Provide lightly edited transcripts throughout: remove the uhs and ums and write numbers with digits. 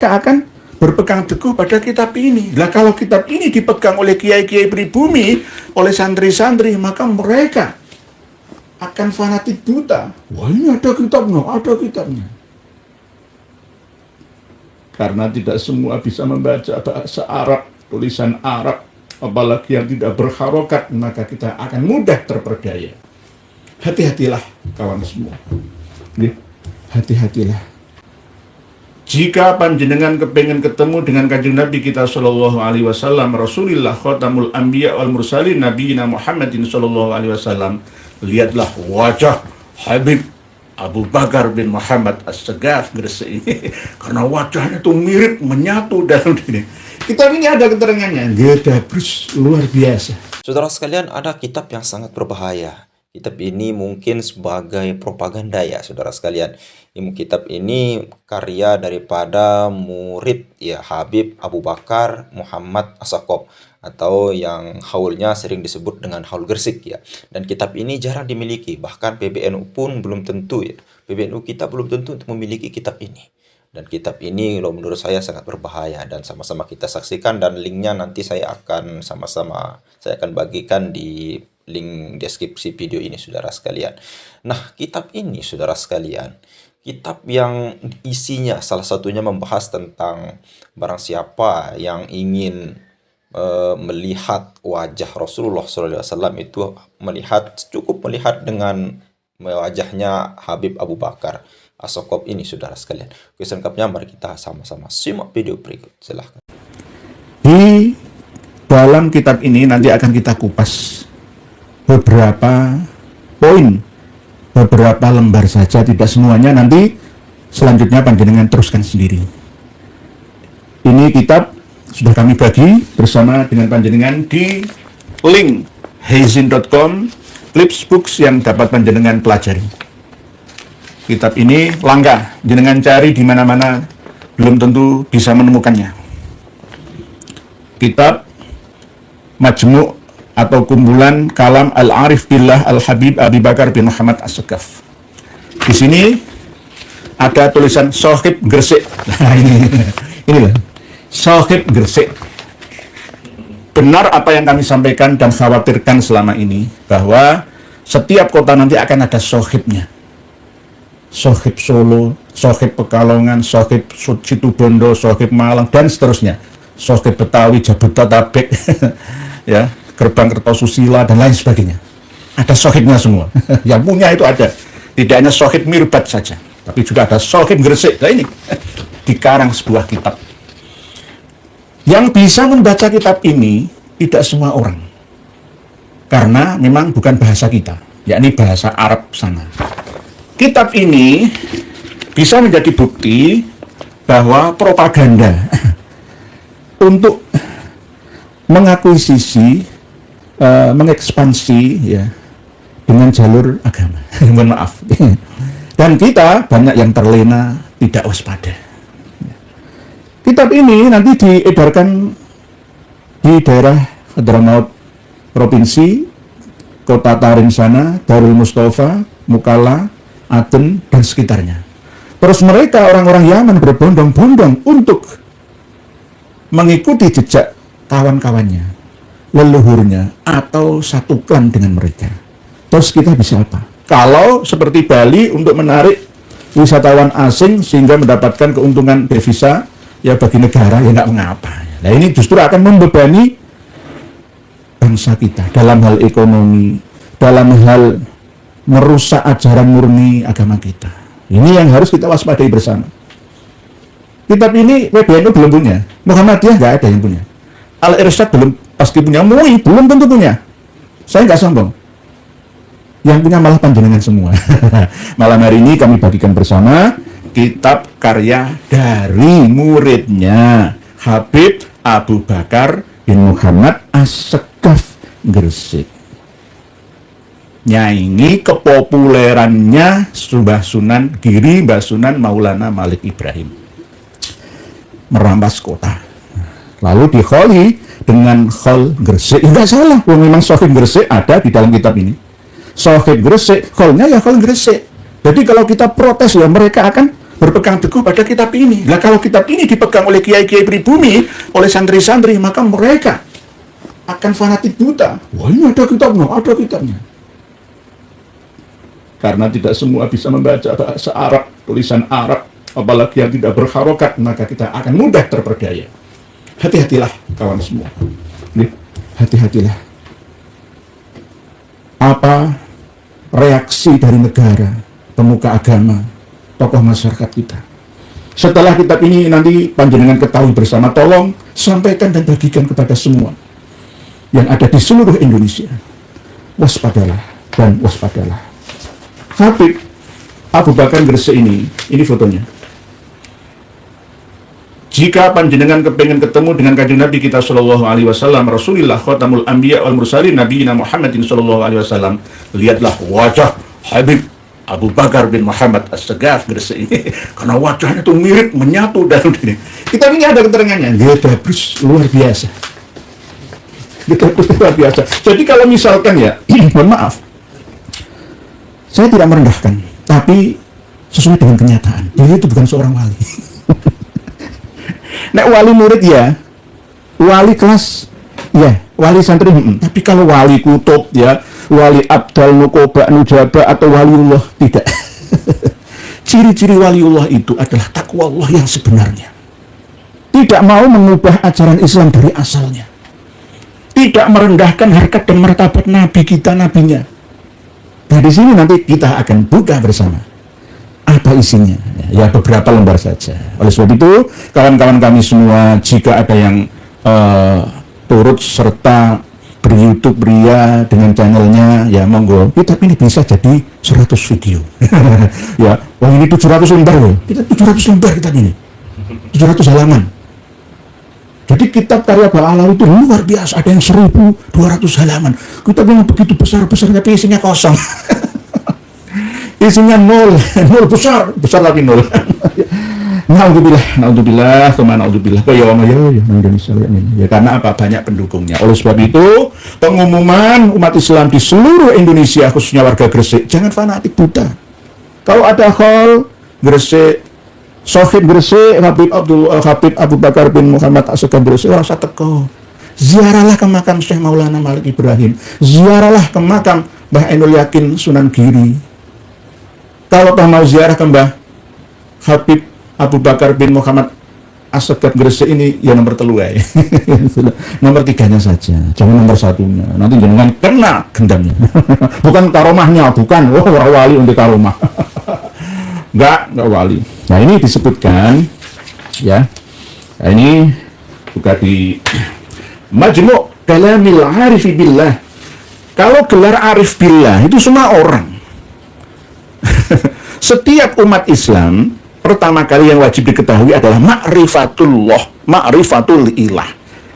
Kita akan berpegang teguh pada kitab ini. Lah kalau kitab ini dipegang oleh kiai-kiai pribumi, oleh santri-santri, maka mereka akan fanatik buta. Wah, ini ada kitabnya, ada kitabnya. Karena tidak semua bisa membaca bahasa Arab, tulisan Arab, apalagi yang tidak berharokat, maka kita akan mudah terperdaya. Hati-hatilah kawan semua. Hati-hatilah. Jika panjenengan kepengen ketemu dengan kanjeng Nabi kita sallallahu alaihi wasallam, Rasulullah khatamul anbiya wal mursalin nabiyina Muhammadin sallallahu alaihi wasallam, lihatlah wajah Habib Abu Bakar bin Muhammad As-Sagaf Gresik ini. Karena wajahnya itu mirip, menyatu dalam diri. Kitab ini ada keterangannya, Gedabrus, luar biasa. Saudara sekalian, ada kitab yang sangat berbahaya. Kitab ini mungkin sebagai propaganda ya saudara sekalian. Kitab ini karya daripada murid ya Habib Abu Bakar Muhammad As-Sagaf, atau yang haulnya sering disebut dengan haul Gresik ya. Dan kitab ini jarang dimiliki, bahkan PBNU pun belum tentu ya. PBNU kita belum tentu untuk memiliki kitab ini. Dan kitab ini menurut saya sangat berbahaya, dan sama-sama kita saksikan, dan linknya nanti saya akan bagikan di link deskripsi video ini saudara sekalian. Nah, kitab ini saudara sekalian, kitab yang isinya salah satunya membahas tentang barang siapa yang ingin melihat wajah Rasulullah SAW itu cukup melihat dengan wajahnya Habib Abu Bakar As-Sagaf ini saudara sekalian. Selengkapnya mari kita sama-sama simak video berikut, silahkan. Di dalam kitab ini nanti akan kita kupas beberapa poin, beberapa lembar saja, tidak semuanya, nanti selanjutnya panjenengan teruskan sendiri. Ini kitab sudah kami bagi bersama dengan panjenengan di link hazin.com Flipsbooks yang dapat panjenengan pelajari. Kitab ini langka, jenengan cari di mana-mana belum tentu bisa menemukannya. Kitab Majmu' atau kumpulan kalam Al-Arif Billah Al-Habib Abi Bakar bin Muhammad As-Sagaf. Di sini ada tulisan Sohib Gresik. Nah, inilah Sohib Gresik. Benar apa yang kami sampaikan dan khawatirkan selama ini, bahwa setiap kota nanti akan ada sohibnya. Sohib Solo, Sohib Pekalongan, Sohib Situbondo, Sohib Malang, dan seterusnya. Sohib Betawi, Jabodetabek, ya, Gerbang Kertosusila, dan lain sebagainya. Ada sohibnya semua. Yang punya itu ada. Tidak hanya sohib Mirbat saja, tapi juga ada sohib Gresik. Nah ini, dikarang sebuah kitab. Yang bisa membaca kitab ini, tidak semua orang. Karena memang bukan bahasa kita, yakni bahasa Arab sana. Kitab ini bisa menjadi bukti bahwa propaganda untuk mengakuisisi, mengekspansi ya dengan jalur agama. Mohon maaf. Dan kita banyak yang terlena, tidak waspada. Kitab ini nanti diedarkan di daerah Hadramaut Provinsi, Kota Tarim sana, Darul Mustafa, Mukalla, Aden, dan sekitarnya. Terus mereka orang-orang Yaman berbondong-bondong untuk mengikuti jejak kawan-kawannya, leluhurnya, atau satu klan dengan mereka. Terus kita bisa apa? Kalau seperti Bali untuk menarik wisatawan asing sehingga mendapatkan keuntungan devisa ya bagi negara, ya nggak mengapa. Nah ini justru akan membebani bangsa kita dalam hal ekonomi, dalam hal merusak ajaran murni agama kita. Ini yang harus kita waspadai bersama. Kitab ini PBNU belum punya, Muhammadiyah nggak ada yang punya, Al-Irsyad belum pasti punya, MUI belum tentu punya. Saya nggak sombong. Yang punya malah panjenengan semua. Malam hari ini kami bagikan bersama kitab karya dari muridnya Habib Abu Bakar bin Muhammad As-Sagaf Gresik. Nyaingi kepopulerannya Mbah Sunan Giri, Mbah Sunan Maulana Malik Ibrahim. Merampas kota. Lalu dikholi dengan khol Gresik. Enggak salah, memang Sohib Gresik ada di dalam kitab ini. Sohib Gresik, kholnya ya khol Gresik. Jadi kalau kita protes ya mereka akan berpegang teguh pada kitab ini. Nah, kalau kitab ini dipegang oleh kiai-kiai pribumi, oleh santri-santri, maka mereka akan fanatik buta. Wah, ini ada kitabnya, ada kitabnya. Karena tidak semua bisa membaca bahasa Arab, tulisan Arab, apalagi yang tidak berharokat, maka kita akan mudah terperdaya. Hati-hatilah kawan semua. Hati-hatilah. Apa reaksi dari negara, pemuka agama, tokoh masyarakat kita? Setelah kitab ini nanti panjenengan ketahui bersama, tolong sampaikan dan bagikan kepada semua yang ada di seluruh Indonesia. Waspadalah dan waspadalah. Habib Abu Bakar Gresik ini fotonya. Jika panjenengan kepengen ketemu dengan kanjeng Nabi kita sallallahu alaihi wasallam, Rasulullah khatamul anbiya wal mursalin nabiyina Muhammadin sallallahu alaihi wasallam, lihatlah wajah Habib Abu Bakar bin Muhammad As-Sagaf Gresik ini, karena wajahnya itu mirip menyatu dari ini. Kita ini ada keterangannya, dia bagus luar biasa. Dia bagus luar biasa. Jadi kalau misalkan ya, mohon maaf, saya tidak merendahkan, tapi sesuai dengan kenyataan, dia itu bukan seorang wali. Nek wali murid ya, wali kelas ya, wali santri. Tapi kalau wali kutub ya, wali abdal nukoba nujaba atau waliullah, tidak. Ciri-ciri waliullah itu adalah takwa Allah yang sebenarnya. Tidak mau mengubah ajaran Islam dari asalnya. Tidak merendahkan harkat dan martabat Nabi kita, nabinya. Nah, di sini nanti kita akan buka bersama. Apa isinya? Ya, beberapa lembar saja. Oleh sebab itu, kawan-kawan kami semua, jika ada yang turut serta ber-YouTube Ria dengan channelnya, ya monggo. Kitab ini bisa jadi 100 video. Ya, wah ini 700 lembar loh. Kita 700 lembar kitab ini. 700 halaman. Jadi kitab karya Ba'alawi itu luar biasa. Ada yang 1200 halaman. Kitab yang begitu besar-besar tapi isinya kosong. Isinya nol besar lagi nol. Naudzubillah, ya karena apa, banyak pendukungnya. Oleh sebab itu, pengumuman umat Islam di seluruh Indonesia, khususnya warga Gresik, jangan fanatik buta. Kalau ada hal Gresik, Sohib Gresik, Habib Abu Bakar bin Muhammad As-Sagaf Gresik, rasa teko. Ziarahlah ke makam Syekh Maulana Malik Ibrahim. Ziarahlah ke makam Mbah Ainul Yakin Sunan Giri. Kalau mau ziarah ke Mbah Habib Abu Bakar bin Muhammad As-Sagaf Gresik ini, ya nomor 3 ya. Nomor 3-nya saja, jangan nomor 1-nya. Nanti jangan kena gendamnya. Bukan karomahnya, bukan. Oh, wali untuk karomah. Enggak wali. Nah, ini disebutkan ya. Nah, ini buka di Majmu' Kalamil Arifi Billah. Kalau gelar Arif Billah itu semua orang. Setiap umat Islam pertama kali yang wajib diketahui adalah ma'rifatullah, ma'rifatul ilah.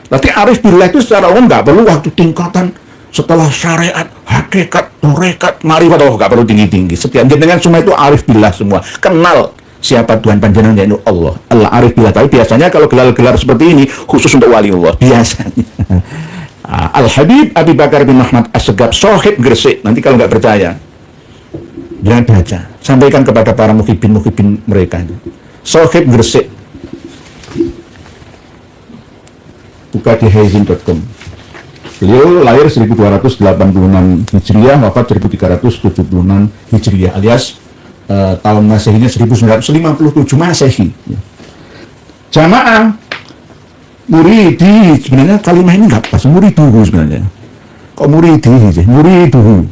Berarti Arif Billah itu secara umum nggak perlu waktu tingkatan setelah syariat, hakikat, tarekat, ma'rifat, nggak perlu tinggi-tinggi. Setiap jenengan semua itu Arif Billah semua. Kenal siapa Tuhan panjenengan, yaitu Allah. Allah Arif Billah. Tapi biasanya kalau gelar-gelar seperti ini khusus untuk waliullah biasanya. Al-Habib Abu Bakar bin Muhammad As-Sagaf Sohib Gresik. Nanti kalau nggak percaya, jangan baca, sampaikan kepada para muhibin mereka itu. Sohib Gresik, buka di haizin.com. Beliau lahir 1286 Hijriah, wafat 1376 Hijriah, alias tahun Masehinya 1957 Masehi. Jamaah muridi, sebenarnya kalimat ini nggak pas, muriduhu sebenarnya. Kok muriduhu?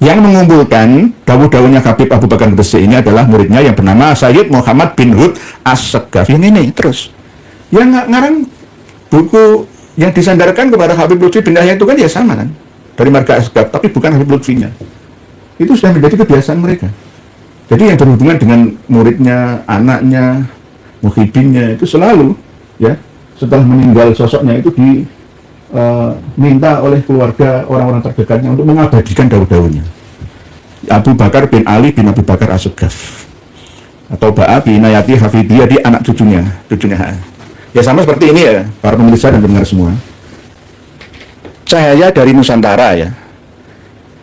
Yang mengumpulkan dawuh-dawuhnya Habib Abu Bakar Gresik ini adalah muridnya yang bernama Sayyid Muhammad bin Hud As-Sagaf. Yang ini terus yang ngarang buku yang disandarkan kepada Habib Lutfi bin Yahya itu kan ya sama kan, dari marga As-Sagaf, tapi bukan Habib Lutfinya. Itu sudah menjadi kebiasaan mereka. Jadi yang berhubungan dengan muridnya, anaknya, muhibinnya itu selalu ya setelah meninggal sosoknya itu minta oleh keluarga orang-orang terdekatnya untuk mengabadikan dawuh-dawuhnya. Abu Bakar bin Ali bin Abu Bakar As-Sagaf, atau Ba'a bin Inayati Hafidiyah, di anak cucunya. Ya sama seperti ini ya, para pemirsa dan pendengar semua. Cahaya dari Nusantara ya.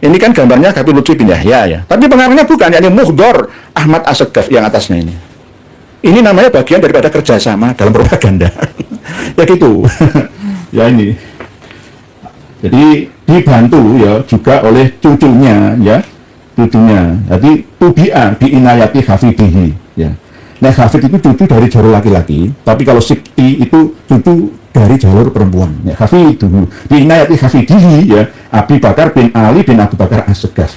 Ini kan gambarnya Habib Lutfi bin Yahya ya. Tapi pengarangnya bukan, yakni Muhdor Ahmad As-Sagaf yang atasnya ini. Ini namanya bagian daripada kerjasama dalam propaganda. Ya gitu. Ya ini. Jadi dibantu ya juga oleh cucunya ya. Cucunya. Jadi tubi'a biinayati hafidihi ya. Nah, hafid itu cucu dari jalur laki-laki, tapi kalau sibti itu cucu dari jalur perempuan. Ya, hafid dulu. Biinayati hafidihi ya, Abi Bakar bin Ali bin Abu Bakar As-Saggaf.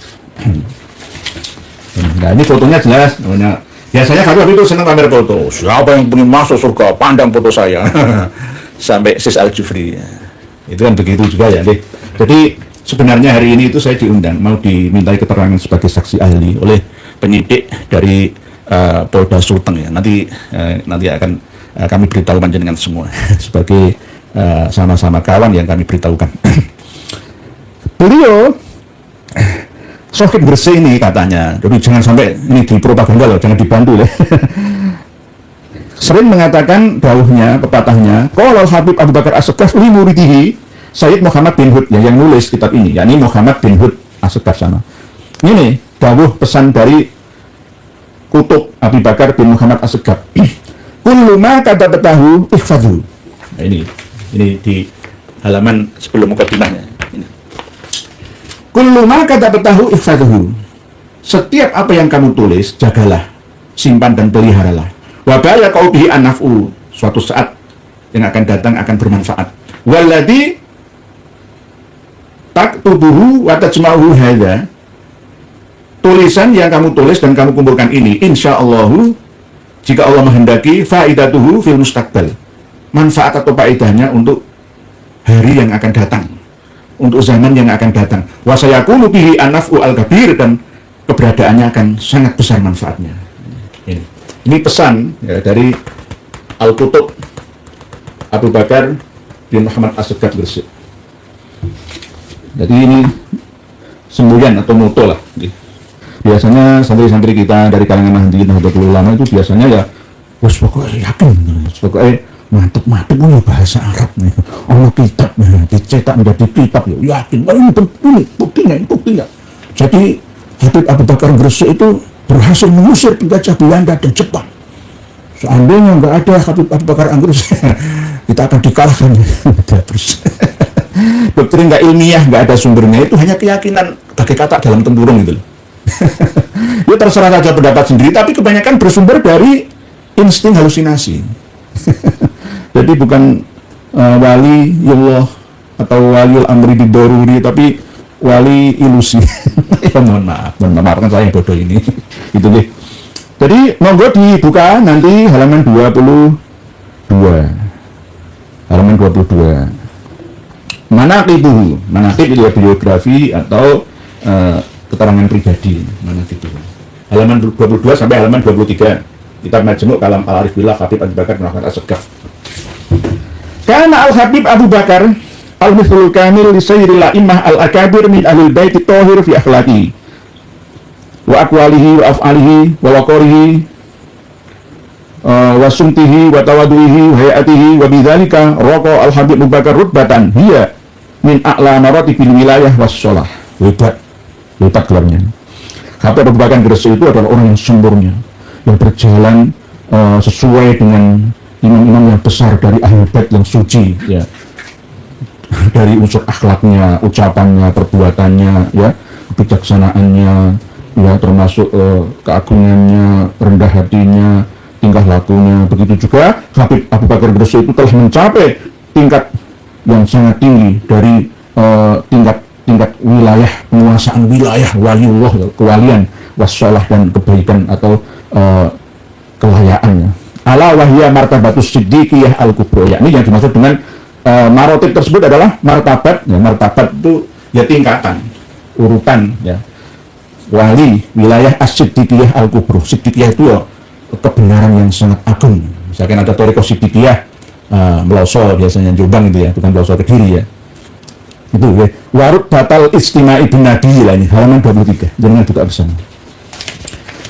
Nah, ini fotonya jelas. Namanya. Biasanya Habib itu senang pamer foto. Siapa yang ingin masuk surga, pandang foto saya. Sampai Sis Al-Jufri. Itu kan begitu juga ya. Deh. Jadi sebenarnya hari ini itu saya diundang, mau dimintai keterangan sebagai saksi ahli oleh penyidik dari Polda Sulteng ya. Nanti akan kami beritahu panjenengan semua sebagai sama-sama kawan yang kami beritahukan. Beliau Sohib Gresik ini katanya, jadi jangan sampai ini dipropaganda loh, jangan dibantu ya. Sering mengatakan dawuhnya, pepatahnya, qala Habib Abu Bakar As-Saggaf li muridihi Sayyid Muhammad bin Hud, ya, yang nulis kitab ini, yakni Muhammad bin Hud As-Saggaf sana. Ini dawuh pesan dari Kutub Abu Bakar bin Muhammad As-Saggaf. Kullu ma katabtahu ihfadhu. Nah, ini di halaman sebelum mukadimahnya. Kullu ma katabtahu ihfadhu. Setiap apa yang kamu tulis, jagalah, simpan dan peliharalah. Wa baya kau bihi an-naf'u. Suatu saat yang akan datang akan bermanfaat. Walladhi taktubuhu wa tajma'uhu hadza. Tulisan yang kamu tulis dan kamu kumpulkan ini, insyaallahu, jika Allah menghendaki, faidatuhu fil mustaqbal. Manfaat atau faedahnya untuk hari yang akan datang, untuk zaman yang akan datang. Wa sayakunu bihi an-naf'u al-kabir, dan keberadaannya akan sangat besar manfaatnya. Ini pesan ya, dari Al-Kutub Abu Bakar bin Muhammad As-Saggaf Gresik. Jadi ini semboyan atau moto lah. Biasanya santri-santri kita dari kalangan Nahdliyin Nahdlatul Ulama itu biasanya ya, wes pokoknya yakin, pokoknya mantep punya bahasa Arab nih, Allah kitab nih, dicetak menjadi kitab ya, yakin, wah ini buktinya. Jadi Habib Abu Bakar Gresik itu berhasil mengusir penjajah Belanda dan Jepang. Seandainya nggak ada Habib Abu Bakar Gresik, kita akan dikalahkan. Terus doktrin nggak ilmiah, nggak ada sumbernya, itu hanya keyakinan pakai kata dalam tempurung gitu loh. Ya terserah saja pendapat sendiri, tapi kebanyakan bersumber dari insting halusinasi. Jadi bukan wali Allah atau waliul amri bidoruri, tapi wali ilusi. Ya mohon maaf kan saya yang bodoh ini. Gitu deh. Jadi monggo dibuka nanti halaman 22. Halaman 22. Manaqib itu ya, biografi atau keterangan pribadi, manaqib. Halaman 22 sampai halaman 23. Kitab Majmu' Kalam Al-Arif Billah Habib Abu Bakar bin Muhammad As-Saggaf. Karena Al-Habib Abu Bakar al-mithlul kamil li sayyidil a'immah al-akabir min ahlil bait at-tahir fi akhlaqi wa aqwalihi wa af'alihi wa waqarihi wa sumtihi wa tawadu'ihi wa hayatihi wa bidzalika raqa Al-Habib Abu Bakar rutbatan hiya min a'la maratibil wilayah was shalah. Hebat gelarnya. Habib Abu Bakar Gresik itu adalah orang yang sempurna, yang berjalan sesuai dengan imam-imam yang besar dari ahli bait yang suci ya, dari unsur akhlaknya, ucapannya, perbuatannya ya, kebijaksanaannya ya, termasuk keagungannya, rendah hatinya, tingkah lakunya. Begitu juga Habib Abu Bakar Gresik itu telah mencapai tingkat yang sangat tinggi dari tingkat wilayah, penguasaan wilayah, waliullah, kewalian, wassalah, dan kebaikan atau kelayaannya. Ala wahya martabatus siddiqiyah al-kubra, yakni yang dimaksud dengan marotib tersebut adalah martabat ya, martabat itu ya tingkatan, urutan ya, wali wilayah as-siddiqiyah al-kubra. Siddiqiyah itu ya kebenaran yang sangat agung. Misalkan ada thariqah siddiqiyah Meloso, biasanya Jombang itu ya, bukan Meloso Kediri ya. Itu ya. Warut batal istima'i bin Nabi lah, ini halaman 23. Jangan buka bersama.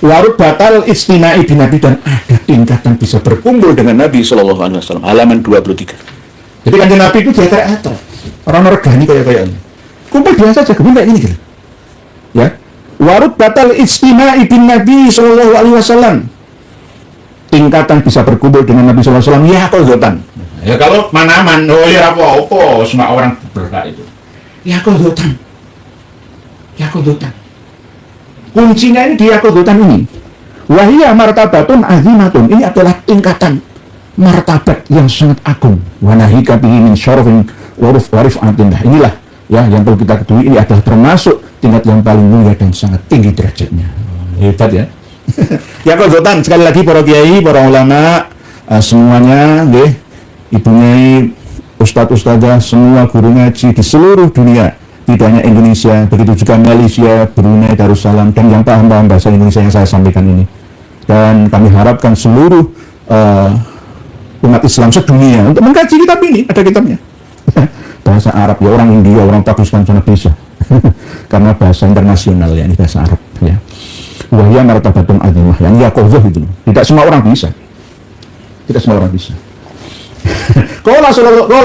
Warut batal istima'i bin Nabi, dan ada tingkatan bisa berkumpul dengan Nabi Sallallahu Alaihi Wasallam, halaman 23. Jadi kan Nabi itu dia kayak orang regani kayak kumpul biasa aja, kemudian kayak gini gitu. Ya. Warut batal istima'i bin Nabi Sallallahu Alaihi Wasallam. tingkatan bisa berkumpul dengan Nabi SAW, ya qadzotan. Ya kalau manaman, oh ya apa-apa, semua orang berhak itu. Ya qadzotan. Ya qadzotan. Kuncinya ini di ya qadzotan ini. Wahia martabatun azimatun. Ini adalah tingkatan martabat yang sangat agung. Wa nahika bihi min syarafin warif atindah. Inilah ya yang perlu kita ketahui, ini adalah termasuk tingkat yang paling mulia dan sangat tinggi derajatnya. Hebat ya. Ya qadzotan, sekali lagi para kiai, para ulama, semuanya nggih, ibu nyai, ustadz ustadzah, semua guru ngaji di seluruh dunia, tidak hanya Indonesia, begitu juga Malaysia, Brunei Darussalam, dan yang paham bahasa Indonesia yang saya sampaikan ini. Dan kami harapkan seluruh umat Islam sedunia untuk mengkaji kitab ini. Ada kitabnya. Bahasa Arab ya, orang India, orang Pakistan sana bisa. Karena bahasa internasional ya, ini bahasa Arab ya. Wahya martabatun azimah, yang yaqozoh itu. Tidak semua orang bisa. Tidak semua orang bisa. Kalau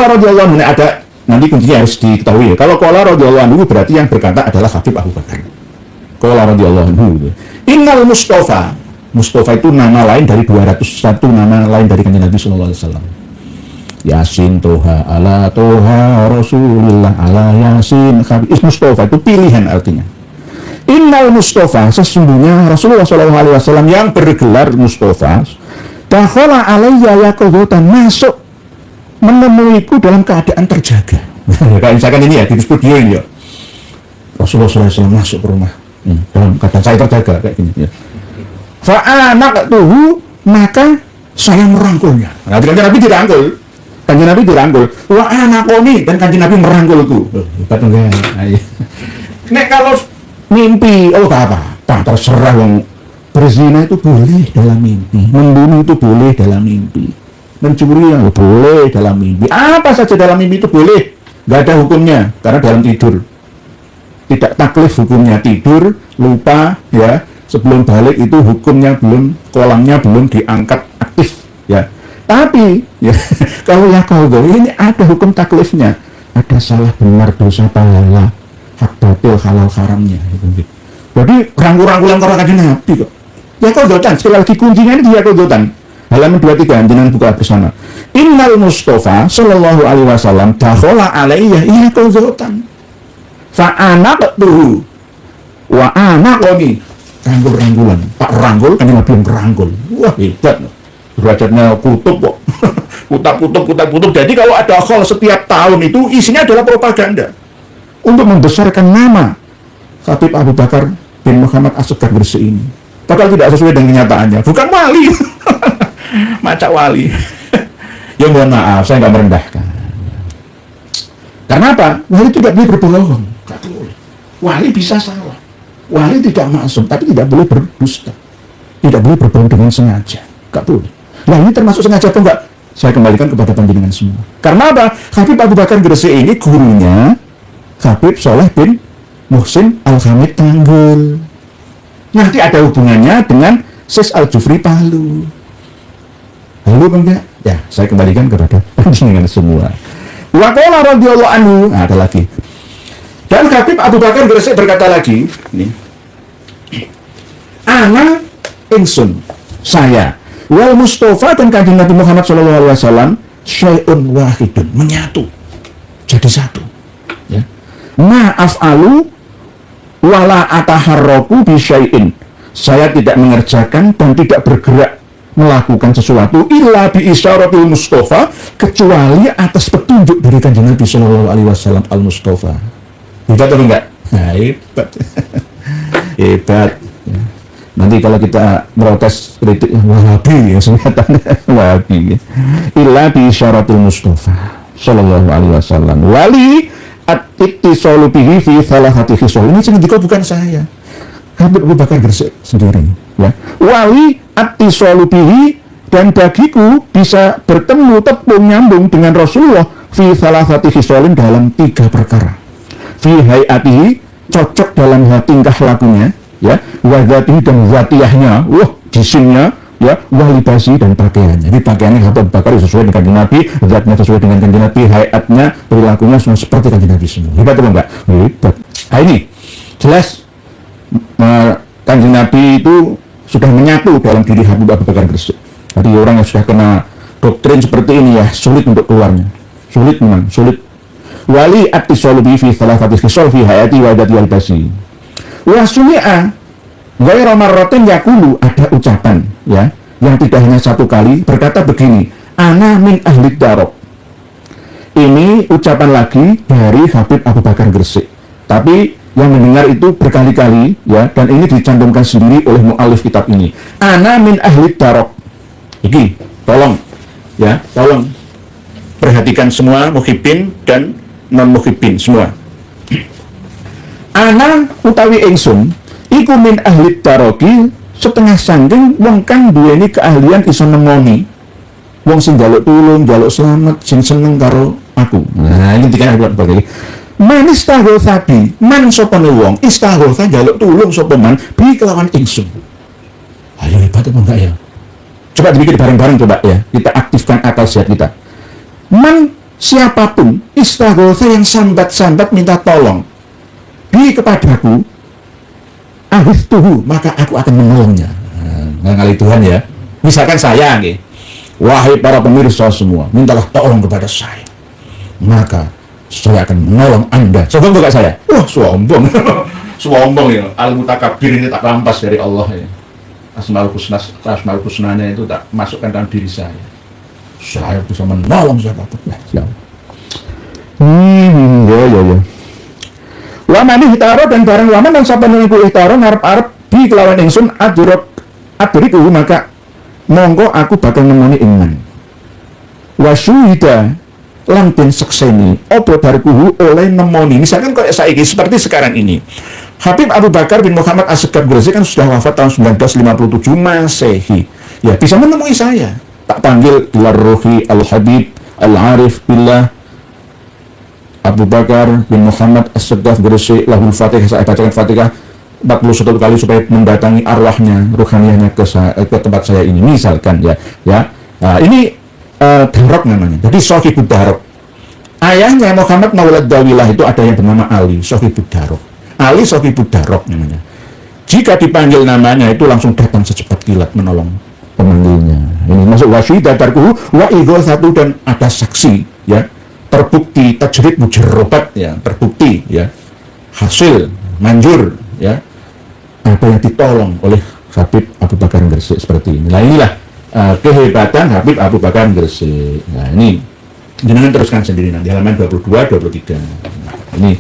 radhiyallahu anhu ada, nanti kuncinya harus diketahui ya. Kalau qala radhiyallahu anhu berarti yang berkata adalah Habib Abu Bakar. Qala radhiyallahu anhu. Innal Mustafa. Mustafa itu nama lain dari 201 nama lain dari Kanjeng Nabi sallallahu alaihi wasallam. Yasin, Toha, ala Toha, Rasulullah, ala Yasin, Habib. Mustafa itu pilihan artinya. Innal Mustafa, sesungguhnya Rasulullah sallallahu alaihi wasallam yang bergelar Mustafa, dakhala alayya yaqozotan, masuk menemuiku dalam keadaan terjaga. Kayak misalkan ini ya, di studio ini ya. Rasulullah SAW masuk ke rumah dalam keadaan saya terjaga kayak gini ya. Fa'anaqtuhu, maka saya merangkulnya. Nah, Kanjeng Nabi dirangkul. Kanjeng Nabi dirangkul. Wa anaqoni, dan Kanjeng Nabi merangkulku. Hebat enggak? Nek kalau mimpi, oh apa terserah, wong berzina itu boleh dalam mimpi, membunuh itu boleh dalam mimpi, mencuri yang boleh dalam mimpi, apa saja dalam mimpi itu boleh, nggak ada hukumnya karena dalam tidur tidak taklif hukumnya, tidur lupa ya, sebelum balik itu hukumnya belum, kolamnya belum diangkat aktif ya. Tapi ya kalau ya qadha ini ada hukum taklifnya, ada salah benar, dosa pahala, hak batil, halal haramnya gitu. Jadi rangkul-rangkulan para Kanjeng Nabi kok. Ya qadzotan, sekali lagi kuncinya ini dia qadzotan. Halaman 23, jenengan buka bersama. Innal Mustafa sallallahu alaihi wasallam dakhala alayya ya qadzotan. Fa anaqtuhu wa anaqoni. Rangkul-rangkulan. Pak rangkul, Kanjeng Nabi yang rangkul. Wah, hebat. Derajatnya kutub kok. Kutub. Jadi kalau ada khol setiap tahun itu isinya adalah propaganda untuk membesarkan nama Habib Abu Bakar bin Muhammad As-Sekar Gresik ini. Padahal tidak sesuai dengan kenyataannya. Bukan wali. Macak wali. Ya mohon maaf, saya nggak merendahkan. Karena apa? Wali tidak boleh berbohong. Nggak boleh. Wali bisa salah. Wali tidak maksum, tapi tidak boleh berdusta. Tidak boleh berbohong dengan sengaja. Nggak boleh. Nah ini termasuk sengaja atau enggak? Saya kembalikan kepada panjenengan semua. Karena apa? Habib Abu Bakar Gresik ini gurunya Habib Soleh bin Muhsin Al-Hamid Tanggul. Nanti ada hubungannya dengan Sis Al-Jufri Palu. Lalu enggak? Ya, saya kembalikan kepada panjenengan semua. Wa qala radhiyallahu anhu, ada lagi. Dan Habib Abu Bakar Gresik berkata lagi, nih. Ana ingsun, saya wal Mustafa dan Kanjeng Nabi Muhammad sallallahu alaihi wasallam syai'un wahidun, menyatu. Jadi satu. Ya. Ma'af'alu wala ataharraku bi syai'in. Saya tidak mengerjakan dan tidak bergerak melakukan sesuatu illa bi isyaratil Mustafa, kecuali atas petunjuk dari Kanjeng Nabi sallallahu alaihi wasallam al-Mustafa. Hebat atau enggak? Nah, hebat. Hebat. Ya. Nanti kalau kita protes kritik Wahabi ya, sebenarnya Wahabi ya. Illa bi isyaratil Mustafa sallallahu alaihi wasallam. Wali at-ittisalu bihi fi thalathati khisal. Ini juga bukan saya. Habib Abu Bakar Gresik sendiri ya. Wali at-ittisalu bihi, dan bagiku bisa bertemu tepung nyambung dengan Rasulullah fi thalathati khisalin, dalam 3 perkara. Fi hayatihi, cocok dalam tingkah lakunya ya, wa dzatihi, dan zatiyahnya, jisimnya ya, wa libasi, dan pakaiannya. Jadi pakaiannya Habib Abu Bakar sesuai dengan Kanjeng Nabi, zatnya sesuai dengan Kanjeng Nabi, hayatnya, perilakunya semua seperti Kanjeng Nabi semua. Hebat atau enggak? Hebat. Nah ini jelas Kanjeng Nabi itu sudah menyatu dalam diri Habib Abu Bakar Gresik. Jadi orang yang sudah kena doktrin seperti ini ya sulit untuk keluarnya, sulit memang, sulit. Wali at-tisolubi fi thalathati khisal fi hayati wa idati wal basi. Wa sumi'a ghairu marratin yaqulu, ada ucapan ya yang tidak hanya satu kali berkata begini, ana min ahli darab. Ini ucapan lagi dari Habib Abu Bakar Gresik. Tapi yang mendengar itu berkali-kali ya, dan ini dicantumkan sendiri oleh mu'alif kitab ini. Ana min ahli darab. Iki, tolong ya, tolong perhatikan semua muhibbin dan non-muhibbin semua. Ana utawi ingsun iku min ahli daroki, setengah sangking wong kang duweni keahlian iso nemoni wong sing njaluk tulung, njaluk selamat, sing seneng karo aku. Nah, ini dikene berbagai. Man istaghosabi, man sopane wong istaghosa njaluk tulung sapa man bi kelawan ingsun. Ayo hebat apa enggak ya? Coba dibikin bareng-bareng coba ya. Kita aktifkan akal sehat kita. Man siapapun istaghosa yang sambat-sambat minta tolong bi kepadaku, tuhu maka aku akan menolongnya. Nah, kali Tuhan ya. Misalkan saya nih, wahai para pemirsa semua, mintalah tolong kepada saya, maka saya akan menolong Anda. Sombong bukan saya? Wah, sombong. Sombong ya. Al-Mutakabir ini tak rampas dari Allah ya. Asmaul Husnanya itu tak masukkan dalam diri saya. Saya bisa menolong siapapun. Ya. Ya. Wa mani hitaro dan barang waman dan sapa niku hitaro ngarep-arep di kelawan ingsun aduriku, maka monggo aku bakal nemoni iman. Wa syuhida lan den sekseni apa barkuhu oleh nemoni. Misalkan kayak saiki seperti sekarang ini. Habib Abu Bakar bin Muhammad As-Segaf Gresik kan sudah wafat tahun 1957 Masehi. Ya, bisa menemui saya. Tak panggil gelar Ruhi Al-Habib Al-Arif Billah Abu Bakar bin Muhammad As-Segaf Gresik lahul Fatihah, saya bacakan Fatihah 41 kali supaya mendatangi arwahnya, ruhaniyahnya ke tempat saya ini. Misalkan ya. Nah, ini Darok namanya. Jadi Sohibud Darok. Ayahnya Muhammad Maulad Dawilah itu ada yang bernama Ali Sohibud Darok. Ali Sohibud Darok namanya. Jika dipanggil namanya itu langsung datang secepat kilat menolong pemanggilnya. Ini masuk wasyi datarku wa satu dan ada saksi ya. Terbukti tajrid mujarrobat ya, terbukti ya. Hasil manjur ya. Apa yang ditolong oleh Habib Abu Bakar Gresik seperti ini. Nah, inilah kehebatan Habib Abu Bakar Gresik. Nah, ini jenengan teruskan sendiri nanti halaman 22 23. Nah, ini